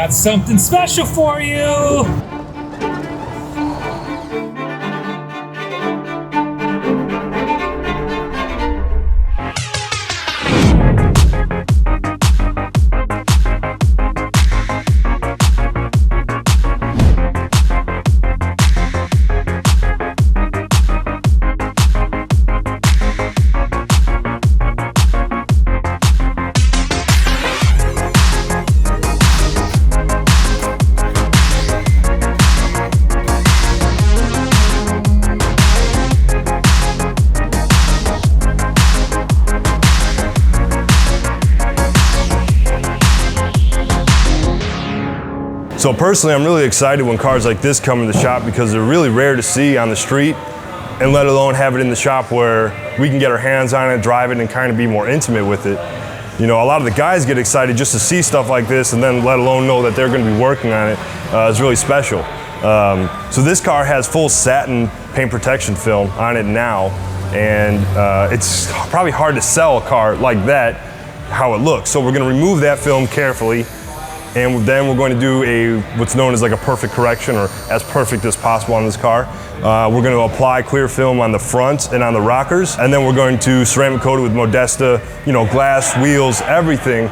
got something special for you. So personally, I'm really excited when cars like this come in the shop because they're really rare to see on the street, and let alone have it in the shop where we can get our hands on it, drive it, and kind of be more intimate with it. You know, a lot of the guys get excited just to see stuff like this, and then let alone know that they're going to be working on it. It's really special. So this car has full satin paint protection film on it now, and it's probably hard to sell a car like that, how it looks. So we're going to remove that film carefully, and then we're going to do what's known as like a perfect correction, or as perfect as possible on this car. We're going to apply clear film on the front and on the rockers, and then we're going to ceramic coat it with Modesta, you know, glass, wheels, everything,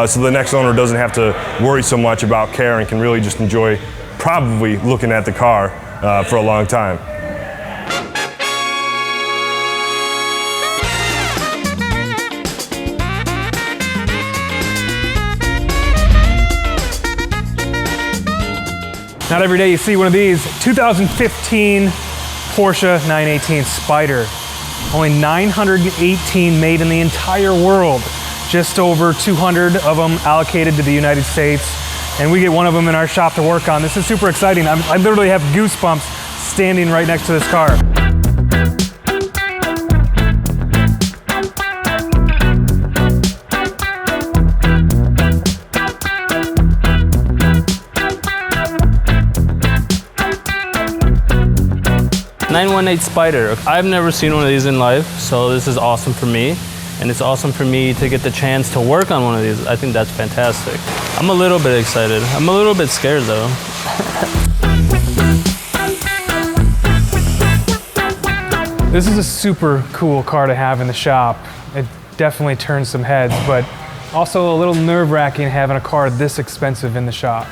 so the next owner doesn't have to worry so much about care and can really just enjoy probably looking at the car for a long time. Not every day you see one of these. 2015 Porsche 918 Spyder. Only 918 made in the entire world. Just over 200 of them allocated to the United States. And we get one of them in our shop to work on. This is super exciting. I literally have goosebumps standing right next to this car. Spyder. I've never seen one of these in life, so this is awesome for me. And it's awesome for me to get the chance to work on one of these. I think that's fantastic. I'm a little bit excited. I'm a little bit scared though. This is a super cool car to have in the shop. It definitely turns some heads, but also a little nerve-wracking having a car this expensive in the shop.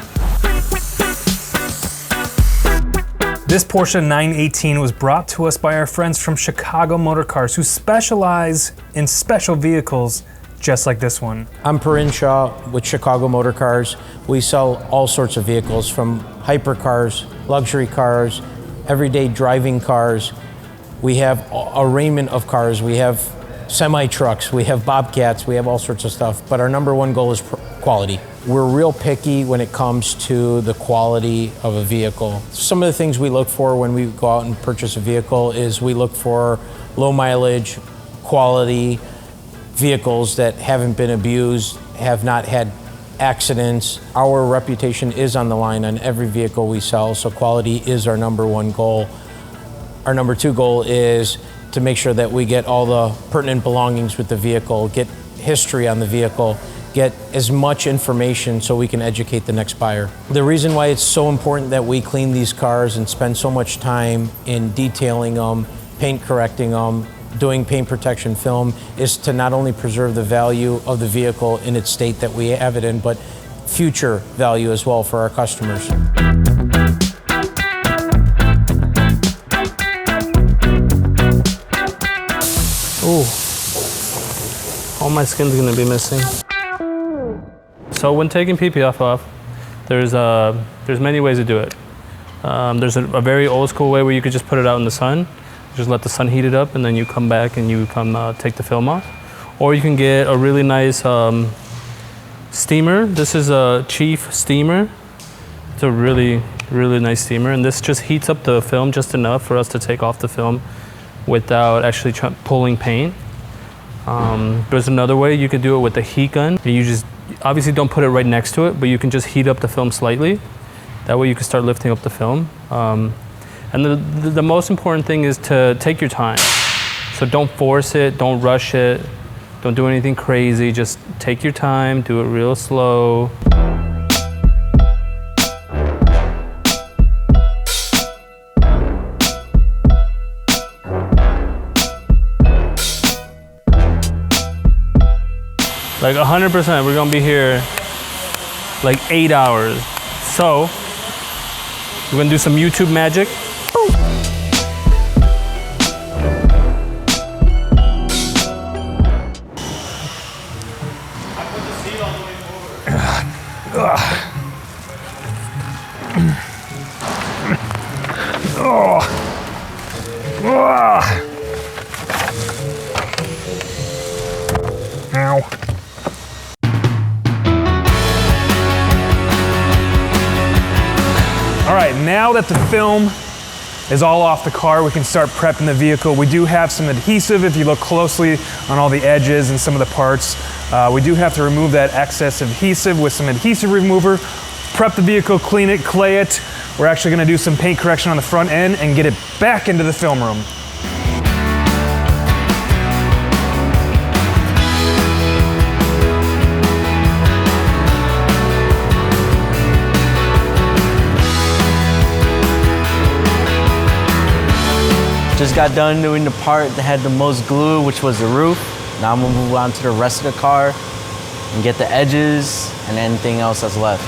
This Porsche 918 was brought to us by our friends from Chicago Motor Cars, who specialize in special vehicles just like this one. I'm Perinshaw with Chicago Motor Cars. We sell all sorts of vehicles, from hypercars, luxury cars, everyday driving cars. We have a raiment of cars. We have semi-trucks, we have bobcats, we have all sorts of stuff. But our number one goal is quality. We're real picky when it comes to the quality of a vehicle. Some of the things we look for when we go out and purchase a vehicle is we look for low mileage, quality vehicles that haven't been abused, have not had accidents. Our reputation is on the line on every vehicle we sell, so quality is our number one goal. Our number two goal is to make sure that we get all the pertinent belongings with the vehicle, get history on the vehicle, get as much information so we can educate the next buyer. The reason why it's so important that we clean these cars and spend so much time in detailing them, paint correcting them, doing paint protection film is to not only preserve the value of the vehicle in its state that we have it in, but future value as well for our customers. Ooh, all my skin's gonna be missing. So when taking PPF off, there's many ways to do it. There's a very old school way where you could just put it out in the sun, just let the sun heat it up, and then you come back and you take the film off. Or you can get a really nice steamer. This is a Chief steamer. It's a really, really nice steamer, and this just heats up the film just enough for us to take off the film without actually pulling paint. There's another way you could do it with a heat gun. You just obviously don't put it right next to it, but you can just heat up the film slightly. That way you can start lifting up the film. And the most important thing is to take your time. So don't force it, don't rush it, don't do anything crazy, just take your time, do it real slow. Like 100%, we're gonna be here like 8 hours. So, we're gonna do some YouTube magic. Ow. All right, now that the film is all off the car, we can start prepping the vehicle. We do have some adhesive if you look closely on all the edges and some of the parts. We do have to remove that excess adhesive with some adhesive remover, prep the vehicle, clean it, clay it. We're actually gonna do some paint correction on the front end and get it back into the film room. Just got done doing the part that had the most glue, which was the roof. Now I'm gonna move on to the rest of the car and get the edges and anything else that's left.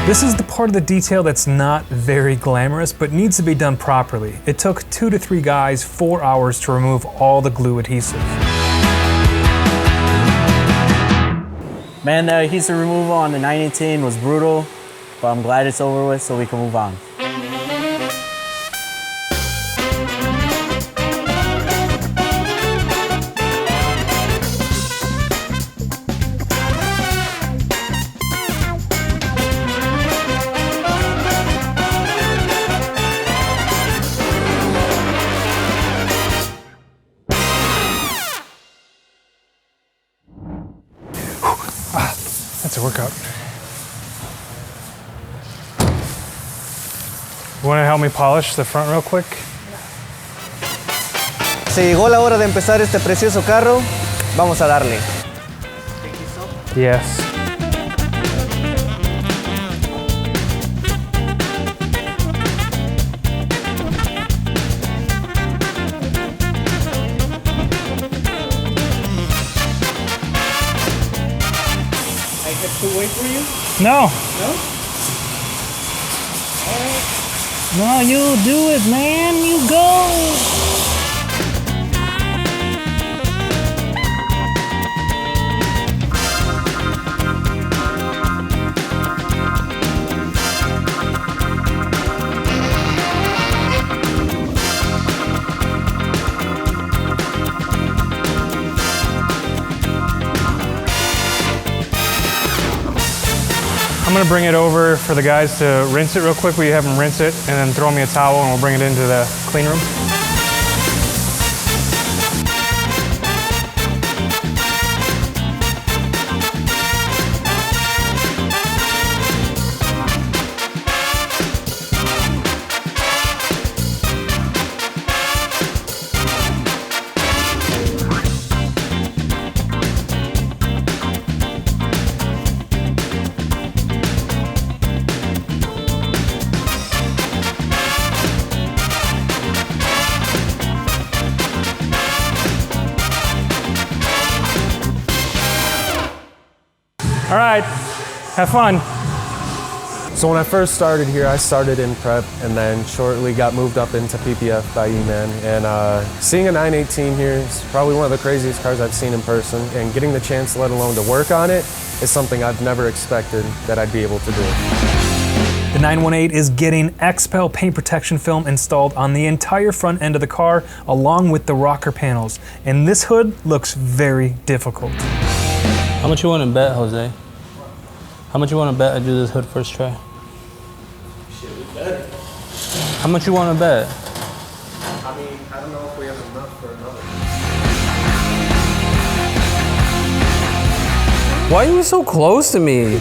This is the part of the detail that's not very glamorous, but needs to be done properly. It took 2 to 3 guys 4 hours to remove all the glue adhesive. Man, the adhesive removal on the 918 was brutal, but I'm glad it's over with so we can move on. That's a workout. You want to help me polish the front real quick? Se llegó la hora de empezar este precioso carro. Vamos a darle. Yes. To wait for you? No. No? No, you do it, man. You go. I'm gonna bring it over for the guys to rinse it real quick. We have them rinse it and then throw me a towel and we'll bring it into the clean room. All right, have fun. So when I first started here, I started in prep and then shortly got moved up into PPF by E-Man. And seeing a 918 here is probably one of the craziest cars I've seen in person, and getting the chance, let alone to work on it, is something I've never expected that I'd be able to do. The 918 is getting XPEL paint protection film installed on the entire front end of the car, along with the rocker panels. And this hood looks very difficult. How much you want to bet, Jose? How much you want to bet I do this hood first try? Shit, we better. How much you want to bet? I mean, I don't know if we have enough for another. Why are you so close to me?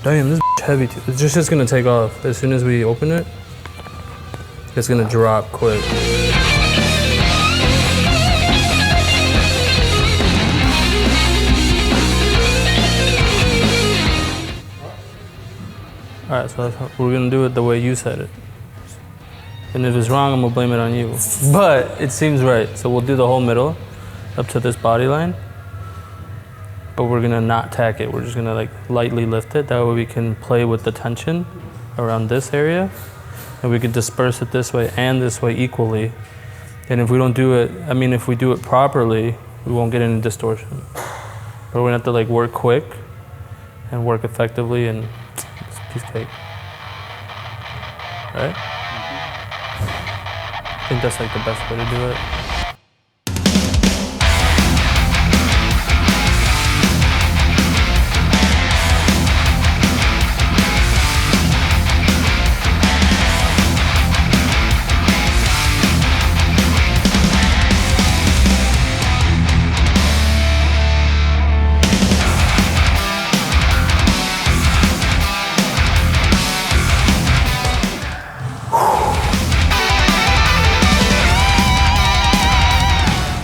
Damn, this is heavy. It's just gonna take off. As soon as we open it, it's gonna drop quick. All right, so we're gonna do it the way you said it. And if it's wrong, I'm gonna blame it on you. But it seems right. So we'll do the whole middle up to this body line. But we're gonna not tack it. We're just gonna like lightly lift it. That way we can play with the tension around this area. And we can disperse it this way and this way equally. And if we don't do it, I mean, if we do it properly, we won't get any distortion. But we're gonna have to like work quick and work effectively, and it's a piece of cake. Right? I think that's like the best way to do it.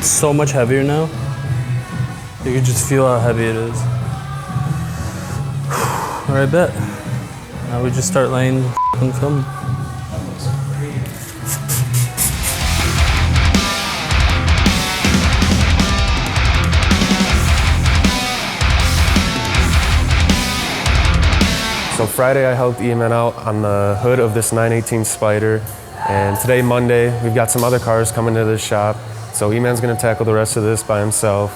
So much heavier now. You can just feel how heavy it is. All right, bet. Now we just start laying film. So Friday I helped E-Man out on the hood of this 918 Spyder, and today, Monday, we've got some other cars coming to this shop. So E-Man's gonna tackle the rest of this by himself.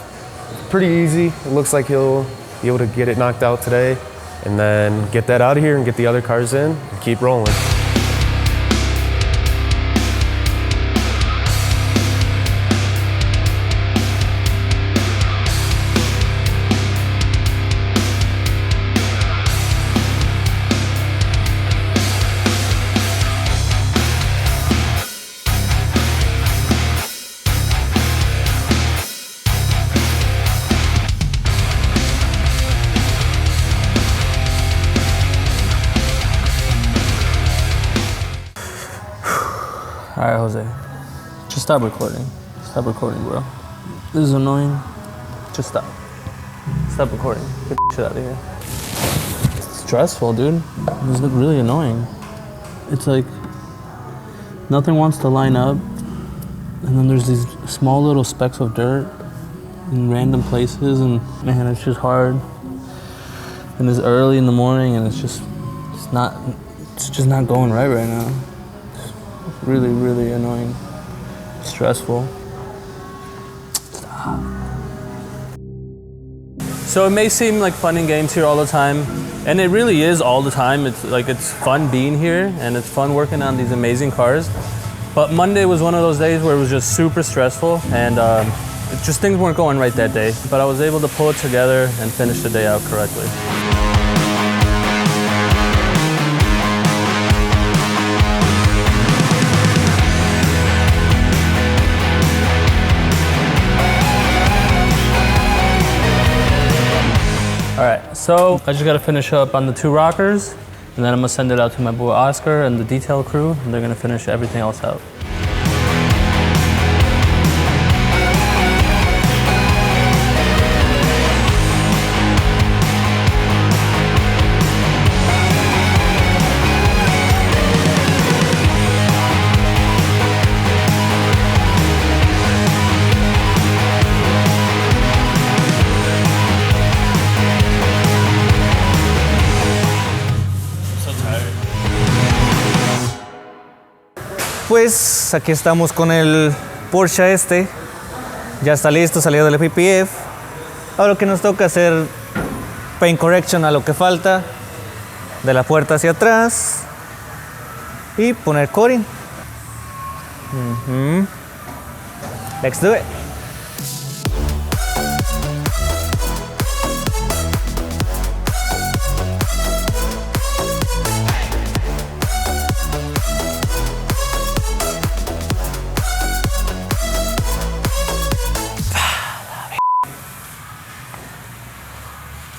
Pretty easy. It looks like he'll be able to get it knocked out today and then get that out of here and get the other cars in and keep rolling. All right, Jose. Just stop recording. Stop recording, bro. This is annoying. Just stop. Stop recording. Get the shit out of here. It's stressful, dude. It's really annoying. It's like nothing wants to line up, and then there's these small little specks of dirt in random places, and man, it's just hard. And it's early in the morning, and it's just not going right now. Really, really annoying. Stressful. Stop. So it may seem like fun and games here all the time, and it really is all the time. It's fun being here, and it's fun working on these amazing cars. But Monday was one of those days where it was just super stressful, and things weren't going right that day. But I was able to pull it together and finish the day out correctly. All right, so I just gotta finish up on the two rockers, and then I'm gonna send it out to my boy Oscar and the detail crew, and they're gonna finish everything else out. Pues aquí estamos con el Porsche este, ya está listo, salió del PPF. Ahora lo que nos toca hacer paint correction a lo que falta, de la puerta hacia atrás y poner coating. Let's do it.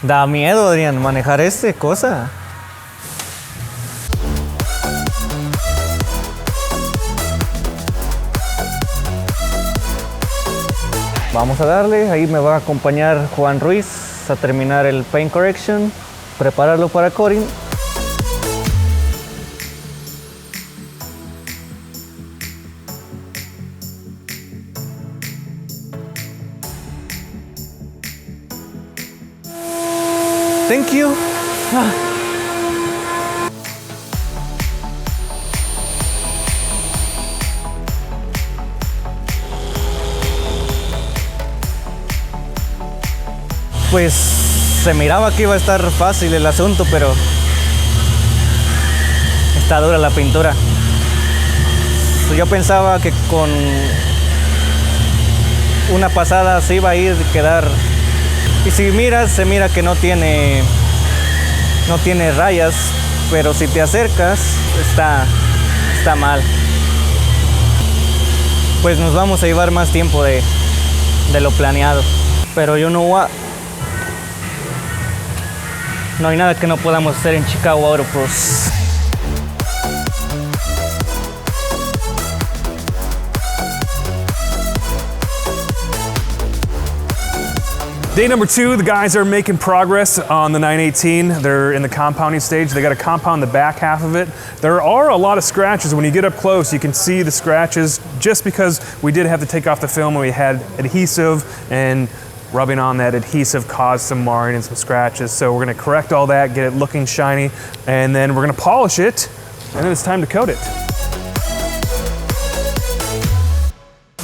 Da miedo, Adrián, manejar esta cosa. Vamos a darle, ahí me va a acompañar Juan Ruiz a terminar el paint correction, prepararlo para coating. Thank you. Pues se miraba que iba a estar fácil el asunto, pero está dura la pintura. Yo pensaba que con una pasada se iba a ir a quedar. Y si miras, se mira que no tiene rayas, pero si te acercas, está mal. Pues nos vamos a llevar más tiempo de lo planeado. Pero no hay nada que no podamos hacer en Chicago Auto Pros. Day number 2, the guys are making progress on the 918. They're in the compounding stage. They got to compound the back half of it. There are a lot of scratches. When you get up close, you can see the scratches just because we did have to take off the film and we had adhesive, and rubbing on that adhesive caused some marring and some scratches. So we're going to correct all that, get it looking shiny, and then we're going to polish it, and then it's time to coat it.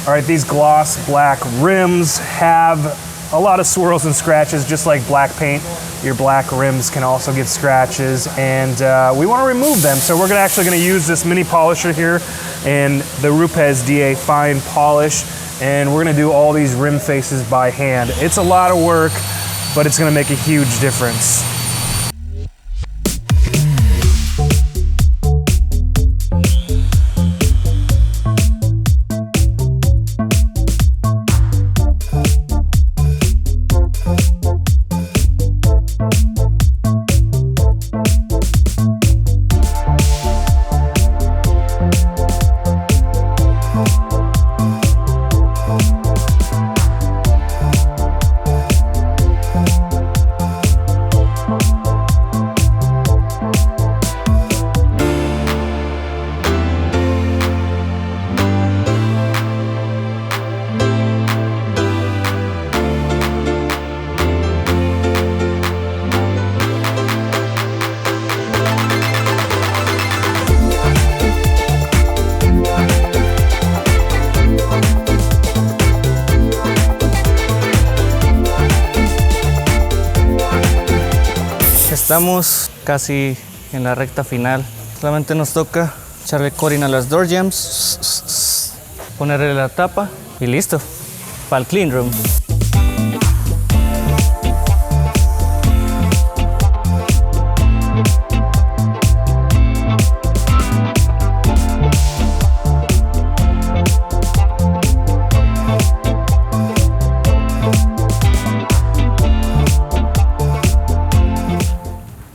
All right, these gloss black rims have a lot of swirls and scratches, just like black paint. Your black rims can also get scratches, and we want to remove them. So we're actually going to use this mini polisher here and the Rupes DA fine polish, and we're going to do all these rim faces by hand. It's a lot of work, but it's going to make a huge difference. Estamos casi en la recta final. Solamente nos toca echarle coating a las door jambs, ponerle la tapa y listo para el clean room.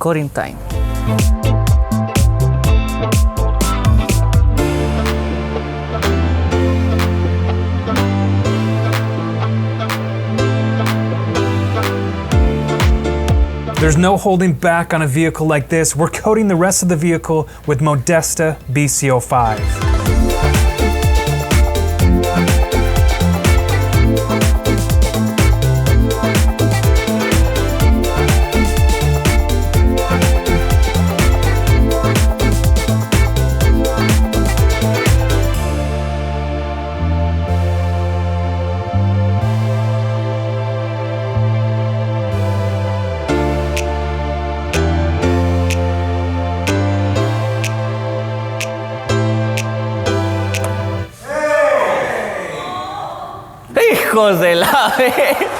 Coating time. There's no holding back on a vehicle like this. We're coating the rest of the vehicle with Modesta BC05. ¡Hijos de la vez!